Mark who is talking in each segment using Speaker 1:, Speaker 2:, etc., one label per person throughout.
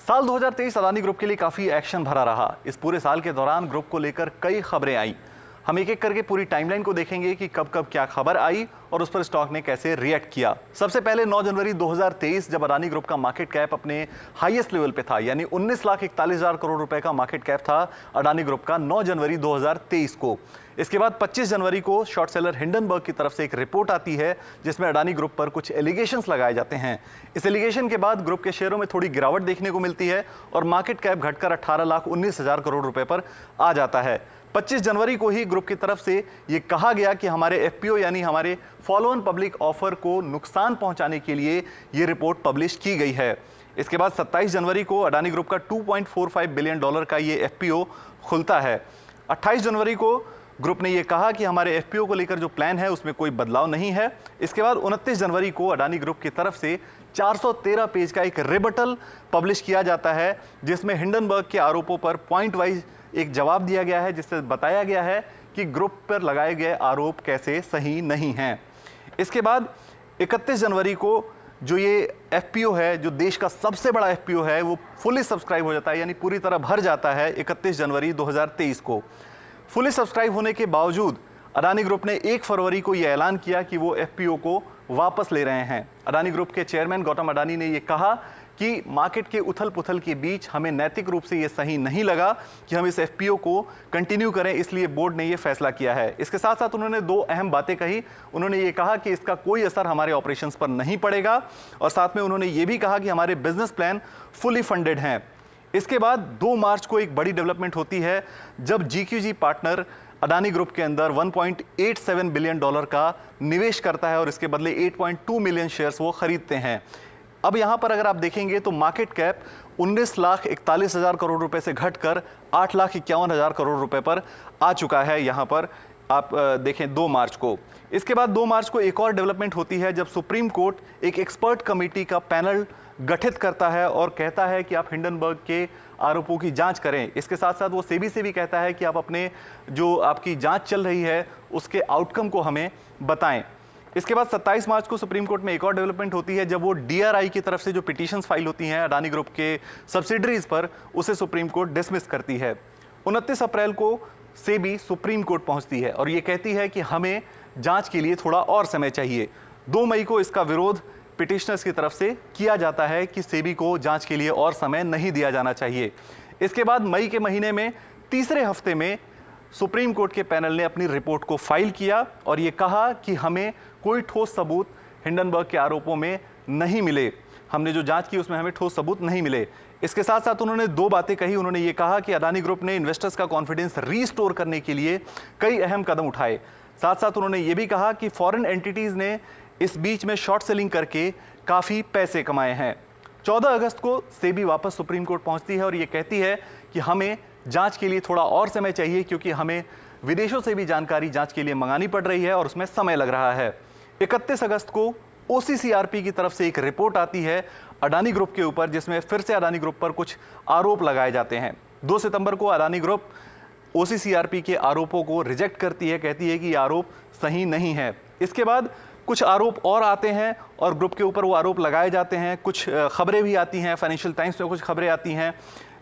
Speaker 1: साल 2023 अदानी ग्रुप के लिए काफ़ी एक्शन भरा रहा। इस पूरे साल के दौरान ग्रुप को लेकर कई खबरें आई। हम एक एक करके पूरी टाइमलाइन को देखेंगे कि कब कब क्या खबर आई और उस पर स्टॉक ने कैसे रिएक्ट किया। सबसे पहले 9 जनवरी 2023 जब अदानी ग्रुप का मार्केट कैप अपने हाईएस्ट लेवल पे था, यानी 19,41,000 करोड़ रुपए का मार्केट कैप था अदानी ग्रुप का 9 जनवरी 2023 को। इसके बाद 25 जनवरी को शॉर्ट सेलर हिंडनबर्ग की तरफ से एक रिपोर्ट आती है जिसमें अदानी ग्रुप पर कुछ एलिगेशंस लगाए जाते हैं। इस एलिगेशन के बाद ग्रुप के शेयरों में थोड़ी गिरावट देखने को मिलती है और मार्केट कैप घटकर 18,19,000 करोड़ रुपए पर आ जाता है। 25 जनवरी को ही ग्रुप की तरफ से ये कहा गया कि हमारे एफपीओ यानी हमारे फॉलो ऑन पब्लिक ऑफर को नुकसान पहुंचाने के लिए ये रिपोर्ट पब्लिश की गई है। इसके बाद 27 जनवरी को अदानी ग्रुप का $2.45 बिलियन का ये एफपीओ खुलता है। 28 जनवरी को ग्रुप ने ये कहा कि हमारे एफपीओ को लेकर जो प्लान है उसमें कोई बदलाव नहीं है। इसके बाद 29 जनवरी को अदानी ग्रुप की तरफ से 413 पेज का एक रिबटल पब्लिश किया जाता है जिसमें हिंडनबर्ग के आरोपों पर पॉइंट वाइज एक जवाब दिया गया है, जिससे बताया गया है कि ग्रुप पर लगाए गए आरोप कैसे सही नहीं हैं। इसके बाद 31 जनवरी को जो ये एफपीओ है, जो देश का सबसे बड़ा एफपीओ है, वो फुली सब्सक्राइब हो जाता है, यानी पूरी तरह भर जाता है 31 जनवरी 2023 को। फुली सब्सक्राइब होने के बावजूद अदानी ग्रुप ने 1 फरवरी को यह ऐलान किया कि वो एफपीओ को वापस ले रहे हैं। अदानी ग्रुप के चेयरमैन गौतम अडानी ने यह कहा कि मार्केट के उथल पुथल के बीच हमें नैतिक रूप से ये सही नहीं लगा कि हम इस एफपीओ को कंटिन्यू करें, इसलिए बोर्ड ने ये फैसला किया है। इसके साथ साथ उन्होंने 2 अहम बातें कही। उन्होंने ये कहा कि इसका कोई असर हमारे ऑपरेशंस पर नहीं पड़ेगा और साथ में उन्होंने ये भी कहा कि हमारे बिजनेस प्लान फुली फंडेड हैं। इसके बाद 2 मार्च को एक बड़ी डेवलपमेंट होती है जब जीक्यूजी पार्टनर अदानी ग्रुप के अंदर $1.87 बिलियन का निवेश करता है और इसके बदले 8.2 मिलियन शेयर्स वो खरीदते हैं। अब यहाँ पर अगर आप देखेंगे तो मार्केट कैप 19,41,000 करोड़ रुपए से घटकर 8,51,000 करोड़ रुपए पर आ चुका है। यहाँ पर आप देखें 2 मार्च को। इसके बाद 2 मार्च को एक और डेवलपमेंट होती है जब सुप्रीम कोर्ट एक एक्सपर्ट कमेटी का पैनल गठित करता है और कहता है कि आप हिंडनबर्ग के आरोपों की जांच करें। इसके साथ साथ वो सेबी से भी कहता है कि आप अपने जो आपकी जांच चल रही है उसके आउटकम को हमें बताएं। इसके बाद 27 मार्च को सुप्रीम कोर्ट में एक और डेवलपमेंट होती है जब वो डीआरआई की तरफ से जो पिटीशंस फाइल होती हैं अदानी ग्रुप के सब्सिडरीज पर, उसे सुप्रीम कोर्ट डिसमिस करती है। 29 अप्रैल को सेबी सुप्रीम कोर्ट पहुंचती है और ये कहती है कि हमें जांच के लिए थोड़ा और समय चाहिए। 2 मई को इसका विरोध पिटिशनर्स की तरफ से किया जाता है कि सेबी को जांच के लिए और समय नहीं दिया जाना चाहिए। इसके बाद मई के महीने में तीसरे हफ्ते में सुप्रीम कोर्ट के पैनल ने अपनी रिपोर्ट को फाइल किया और ये कहा कि हमें कोई ठोस सबूत हिंडनबर्ग के आरोपों में नहीं मिले। हमने जो जांच की उसमें हमें ठोस सबूत नहीं मिले। इसके साथ साथ उन्होंने 2 बातें कही। उन्होंने ये कहा कि अदानी ग्रुप ने इन्वेस्टर्स का कॉन्फिडेंस रीस्टोर करने के लिए कई अहम कदम उठाए। साथ साथ उन्होंने ये भी कहा कि फॉरेन एंटिटीज ने इस बीच में शॉर्ट सेलिंग करके काफ़ी पैसे कमाए हैं। 14 अगस्त को सेबी वापस सुप्रीम कोर्ट पहुंचती है और ये कहती है कि हमें जांच के लिए थोड़ा और समय चाहिए क्योंकि हमें विदेशों से भी जानकारी जांच के लिए मंगानी पड़ रही है और उसमें समय लग रहा है। 31 अगस्त को ओसीसीआरपी की तरफ से एक रिपोर्ट आती है अदानी ग्रुप के ऊपर जिसमें फिर से अदानी ग्रुप पर कुछ आरोप लगाए जाते हैं। 2 सितंबर को अदानी ग्रुप ओसीसीआरपी के आरोपों को रिजेक्ट करती है, कहती है कि ये आरोप सही नहीं है। इसके बाद कुछ आरोप और आते हैं और ग्रुप के ऊपर वो आरोप लगाए जाते हैं। कुछ खबरें भी आती हैं, फाइनेंशियल टाइम्स में कुछ खबरें आती हैं,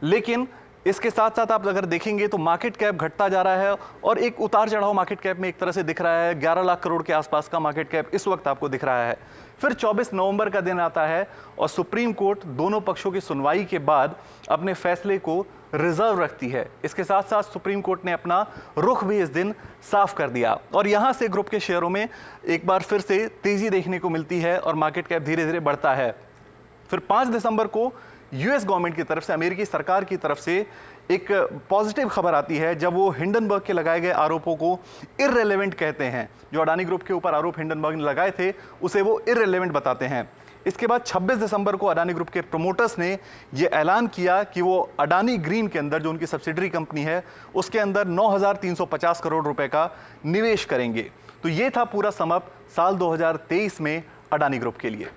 Speaker 1: लेकिन इसके साथ साथ आप अगर देखेंगे तो मार्केट कैप घटता जा रहा है और एक उतार चढ़ाव मार्केट कैप में एक तरह से दिख रहा है। 11 लाख करोड़ के आसपास का मार्केट कैप इस वक्त आपको दिख रहा है। फिर 24 नवंबर का दिन आता है और सुप्रीम कोर्ट दोनों पक्षों की सुनवाई के बाद अपने फैसले को रिजर्व रखती है। इसके साथ साथ सुप्रीम कोर्ट ने अपना रुख भी इस दिन साफ कर दिया और यहां से ग्रुप के शेयरों में एक बार फिर से तेजी देखने को मिलती है और मार्केट कैप धीरे धीरे बढ़ता है। फिर 5 दिसंबर को यूएस गवर्नमेंट की तरफ से, अमेरिकी सरकार की तरफ से एक पॉजिटिव खबर आती है जब वो हिंडनबर्ग के लगाए गए आरोपों को इररिलेवेंट कहते हैं। जो अदानी ग्रुप के ऊपर आरोप हिंडनबर्ग ने लगाए थे उसे वो इररिलेवेंट बताते हैं। इसके बाद 26 दिसंबर को अदानी ग्रुप के प्रमोटर्स ने यह ऐलान किया कि वो अडानी ग्रीन के अंदर, जो उनकी सब्सिडरी कंपनी है, उसके अंदर 9,350 करोड़ रुपए का निवेश करेंगे। तो ये था पूरा समअप साल 2023 में अडानी ग्रुप के लिए।